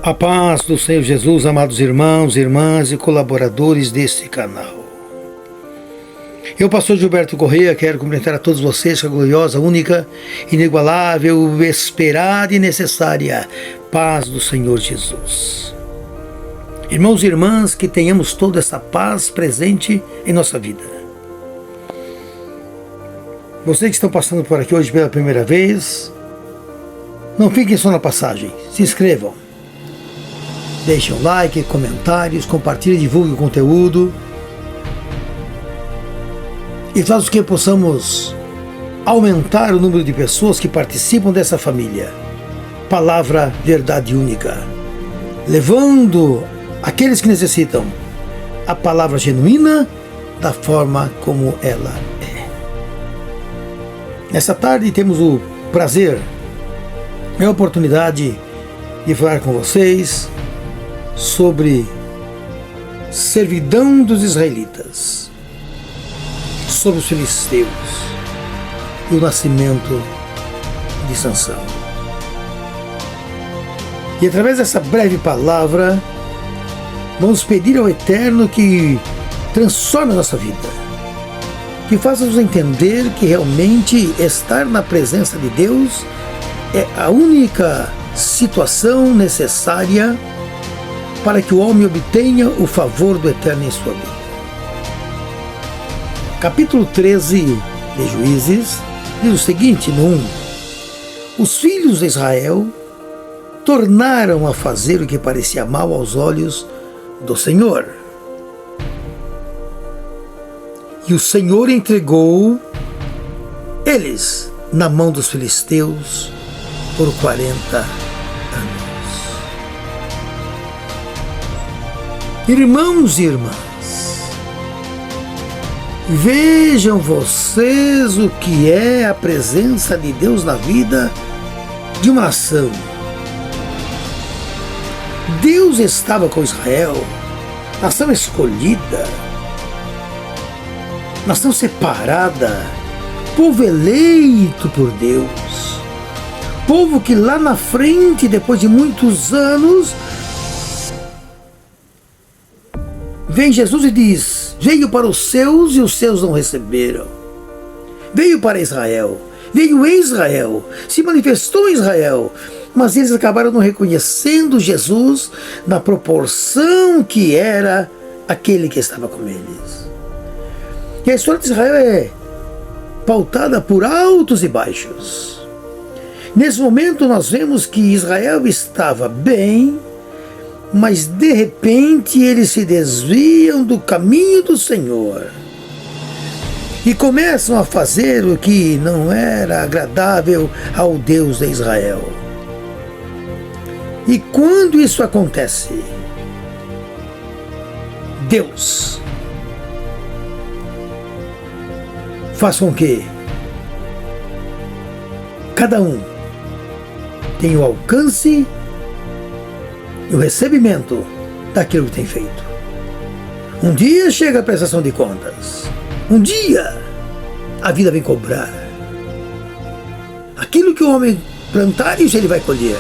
A paz do Senhor Jesus, amados irmãos, irmãs e colaboradores deste canal. Eu, pastor Gilberto Correia, quero cumprimentar a todos vocês com a gloriosa, única, inigualável, esperada e necessária paz do Senhor Jesus. Irmãos e irmãs, que tenhamos toda essa paz presente em nossa vida. Vocês que estão passando por aqui hoje pela primeira vez, não fiquem só na passagem, se inscrevam. Deixem um like, comentários, compartilhem, divulguem o conteúdo. E faz com que possamos aumentar o número de pessoas que participam dessa família. Palavra Verdade Única. Levando aqueles que necessitam a palavra genuína da forma como ela é. Nessa tarde temos o prazer e a oportunidade de falar com vocês sobre servidão dos israelitas, sobre os filisteus e o nascimento de Sansão. E através dessa breve palavra, vamos pedir ao Eterno que transforme a nossa vida, que faça-nos entender que realmente estar na presença de Deus é a única situação necessária para que o homem obtenha o favor do Eterno em sua vida. Capítulo 13 de Juízes diz o seguinte, no 1: Os filhos de Israel tornaram a fazer o que parecia mal aos olhos do Senhor. E o Senhor entregou eles na mão dos filisteus por 40 anos. Irmãos e irmãs, vejam vocês o que é a presença de Deus na vida de uma nação. Deus estava com Israel, nação escolhida, nação separada, povo eleito por Deus, povo que lá na frente, depois de muitos anos, vem Jesus e diz: veio para os seus e os seus não receberam. Veio para Israel, veio em Israel, se manifestou em Israel, mas eles acabaram não reconhecendo Jesus na proporção que era aquele que estava com eles. E a história de Israel é pautada por altos e baixos. Nesse momento nós vemos que Israel estava bem, mas de repente eles se desviam do caminho do Senhor e começam a fazer o que não era agradável ao Deus de Israel. E quando isso acontece, Deus faz com que cada um tenha o alcance e o recebimento daquilo que tem feito. Um dia chega a prestação de contas. Um dia a vida vem cobrar. Aquilo que o homem plantar, isso ele vai colher.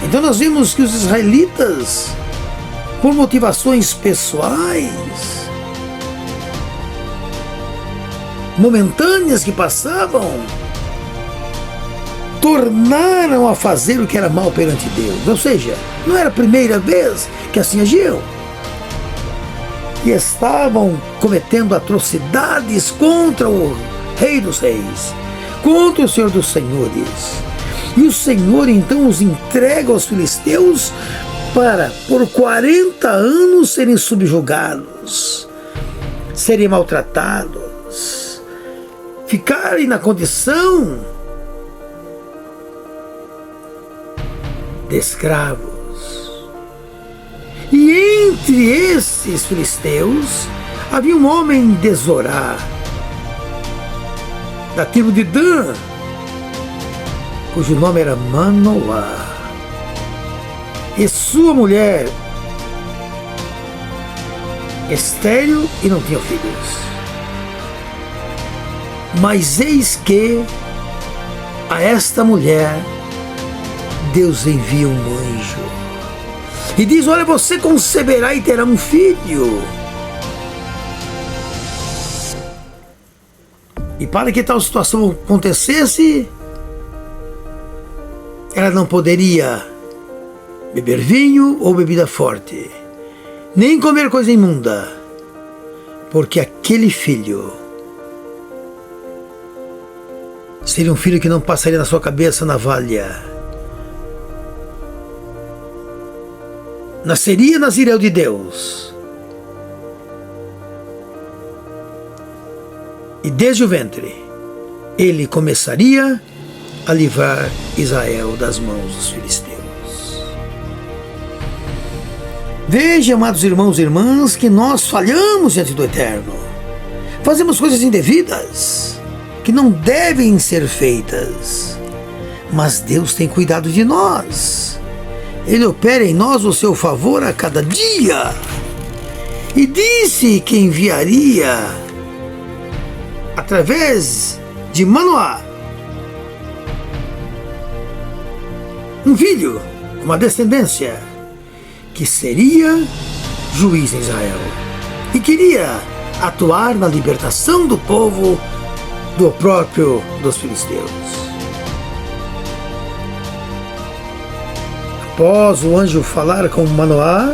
Então nós vimos que os israelitas, por motivações pessoais, momentâneas que passavam, tornaram a fazer o que era mal perante Deus. Ou seja, não era a primeira vez que assim agiam. E estavam cometendo atrocidades contra o Rei dos Reis, contra o Senhor dos Senhores. E o Senhor então os entrega aos filisteus para, por 40 anos, serem subjugados, serem maltratados, ficarem na condição de escravos. E entre esses filisteus havia um homem de Zorá, da tribo de Dan, cujo nome era Manoá, e sua mulher estéril e não tinha filhos. Mas eis que a esta mulher Deus envia um anjo E diz: olha, você conceberá e terá um filho. E para que tal situação acontecesse, ela não poderia beber vinho ou bebida forte, nem comer coisa imunda, porque aquele filho seria um filho que não passaria na sua cabeça navalha. Nasceria Nazireu de Deus. E desde o ventre, ele começaria a livrar Israel das mãos dos filisteus. Veja, amados irmãos e irmãs, que nós falhamos diante do Eterno. Fazemos coisas indevidas, que não devem ser feitas. Mas Deus tem cuidado de nós. Ele opera em nós o seu favor a cada dia. E disse que enviaria, através de Manoá, um filho, uma descendência, que seria juiz em Israel. E queria atuar na libertação do povo do opróprio dos filisteus. Após o anjo falar com Manoá,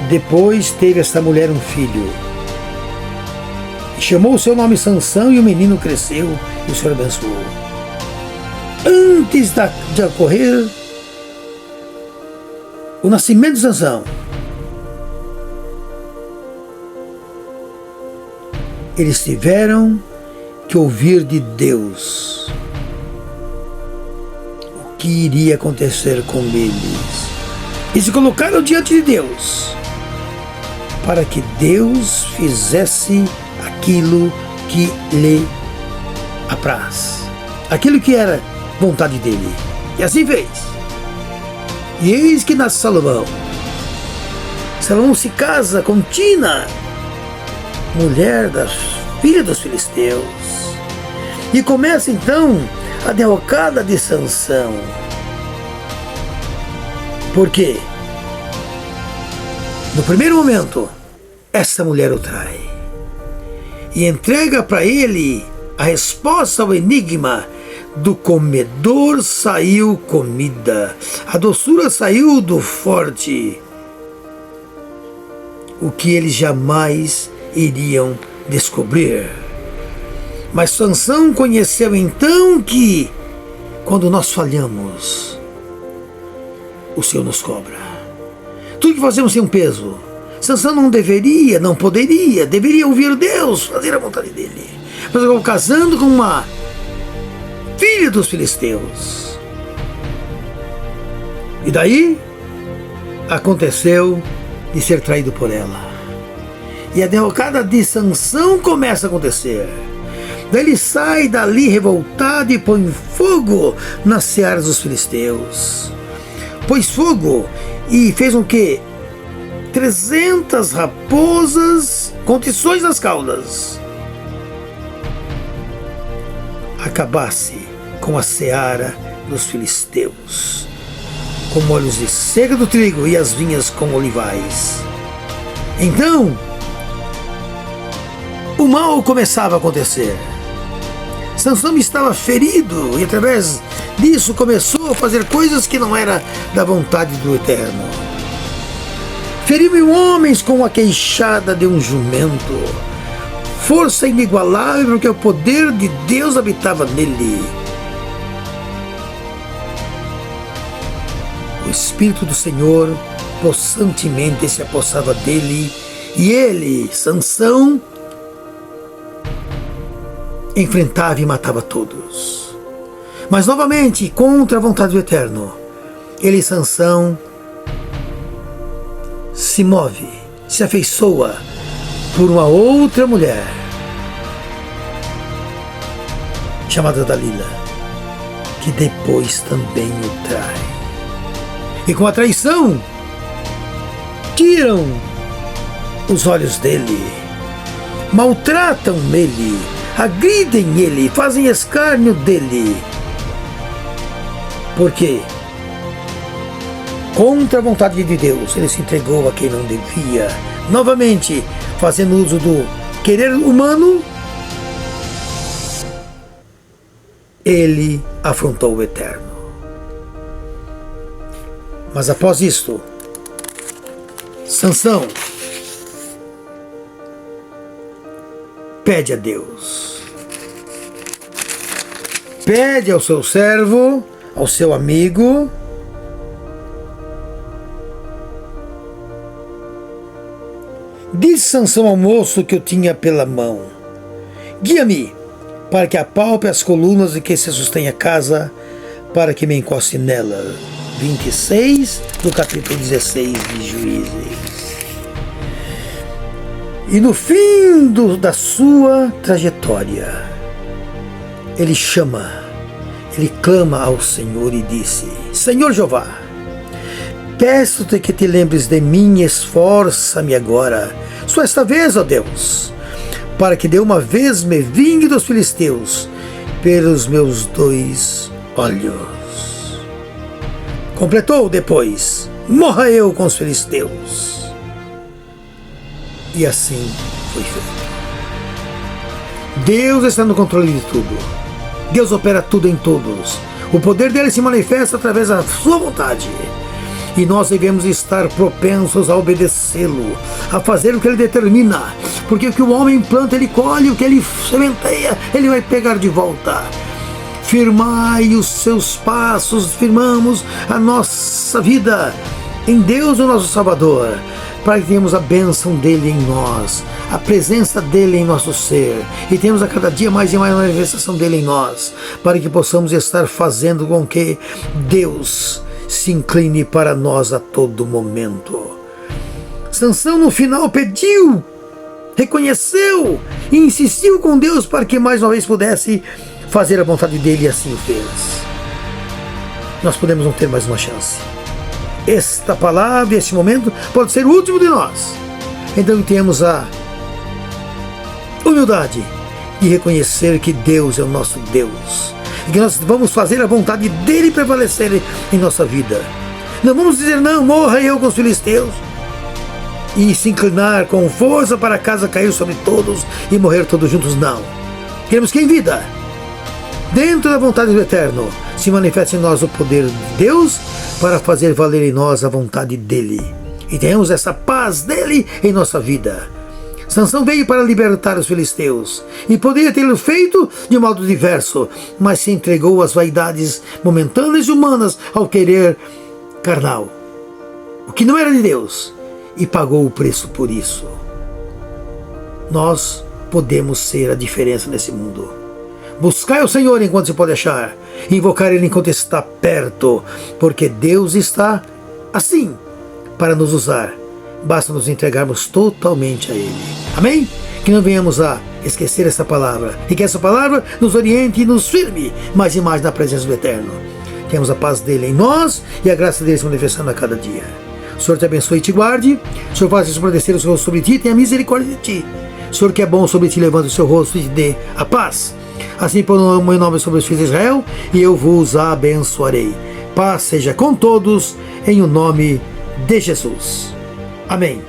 depois teve esta mulher um filho, e chamou o seu nome Sansão, e o menino cresceu, e o Senhor abençoou. Antes de ocorrer o nascimento de Sansão, eles tiveram que ouvir de Deus o que iria acontecer com eles, e se colocaram diante de Deus para que Deus fizesse aquilo que lhe apraz, aquilo que era vontade dele. E assim fez. E eis que nasce Salomão. Salomão se casa com Tina, mulher da filha dos filisteus, e começa então a derrocada de Sansão. Por quê? No primeiro momento, essa mulher o trai e entrega para ele a resposta ao enigma: do comedor saiu comida, a doçura saiu do forte, o que eles jamais iriam descobrir. Mas Sansão conheceu então que, quando nós falhamos, o Senhor nos cobra. Tudo que fazemos tem um peso. Sansão não deveria, não poderia, deveria ouvir Deus, fazer a vontade dele. Mas acabou casando com uma filha dos filisteus. E daí aconteceu de ser traído por ela. E a derrocada de Sansão começa a acontecer. Daí ele sai dali revoltado e põe fogo nas searas dos filisteus. Pôs fogo e fez com que 300 raposas com tições nas caudas acabasse com a seara dos filisteus, como olhos de cega do trigo e as vinhas com olivais. Então o mal começava a acontecer. Sansão estava ferido e através disso começou a fazer coisas que não era da vontade do Eterno. Feriu 1000 homens com a queixada de um jumento, força inigualável, porque o poder de Deus habitava nele. O Espírito do Senhor possantemente se apossava dele, e ele, Sansão, enfrentava e matava todos. Mas novamente, contra a vontade do Eterno, ele, Sansão, se move, se afeiçoa por uma outra mulher chamada Dalila, que depois também o trai. E com a traição tiram os olhos dele, maltratam ele, agridem ele, fazem escárnio dele. Por quê? Contra a vontade de Deus, ele se entregou a quem não devia. Novamente, fazendo uso do querer humano, ele afrontou o Eterno. Mas após isto, Sansão pede a Deus, pede ao seu servo, ao seu amigo, disse Sansão ao moço que o tinha pela mão: guia-me, para que apalpe as colunas e que se sustenha a casa, para que me encoste nela. 26 do capítulo 16 de Juízes. E no fim da sua trajetória, ele clama ao Senhor e disse: Senhor Jeová, peço-te que te lembres de mim e esforça-me agora, só esta vez, ó Deus, para que de uma vez me vingue dos filisteus pelos meus 2 olhos. Completou depois: morra eu com os filisteus. E assim foi feito. Deus está no controle de tudo. Deus opera tudo em todos. O poder dele se manifesta através da sua vontade. E nós devemos estar propensos a obedecê-lo, a fazer o que ele determina. Porque o que o homem planta, ele colhe, o que ele sementeia, ele vai pegar de volta. Firmai os seus passos, firmamos a nossa vida em Deus, o nosso Salvador, para que tenhamos a bênção dele em nós, a presença dele em nosso ser, e tenhamos a cada dia mais e mais a manifestação dele em nós, para que possamos estar fazendo com que Deus se incline para nós a todo momento. Sansão no final pediu, reconheceu e insistiu com Deus para que mais uma vez pudesse fazer a vontade dele, e assim o fez. Nós podemos não ter mais uma chance. Esta palavra, este momento, pode ser o último de nós. Então temos a humildade de reconhecer que Deus é o nosso Deus, e que nós vamos fazer a vontade dele prevalecer em nossa vida. Não vamos dizer: não, morra eu com os filisteus, e se inclinar com força para a casa cair sobre todos e morrer todos juntos. Não. Queremos que em vida, dentro da vontade do Eterno, se manifeste em nós o poder de Deus para fazer valer em nós a vontade dele, e tenhamos essa paz dele em nossa vida. Sansão veio para libertar os filisteus, e poderia tê-lo feito de modo diverso, mas se entregou às vaidades momentâneas e humanas, ao querer carnal, o que não era de Deus, e pagou o preço por isso. Nós podemos ser a diferença nesse mundo. Buscai o Senhor enquanto se pode achar, invocar Ele enquanto está perto, porque Deus está assim para nos usar. Basta nos entregarmos totalmente a Ele. Amém? Que não venhamos a esquecer essa palavra, e que essa palavra nos oriente e nos firme mais e mais na presença do Eterno. Temos a paz dele em nós e a graça dele se manifestando a cada dia. O Senhor te abençoe e te guarde. O Senhor faça resplandecer o seu rosto sobre ti e tenha misericórdia de ti. O Senhor que é bom sobre ti, levante o seu rosto e te dê a paz. Assim põe o meu nome sobre os filhos de Israel, e eu vos abençoarei. Paz seja com todos, em o nome de Jesus. Amém.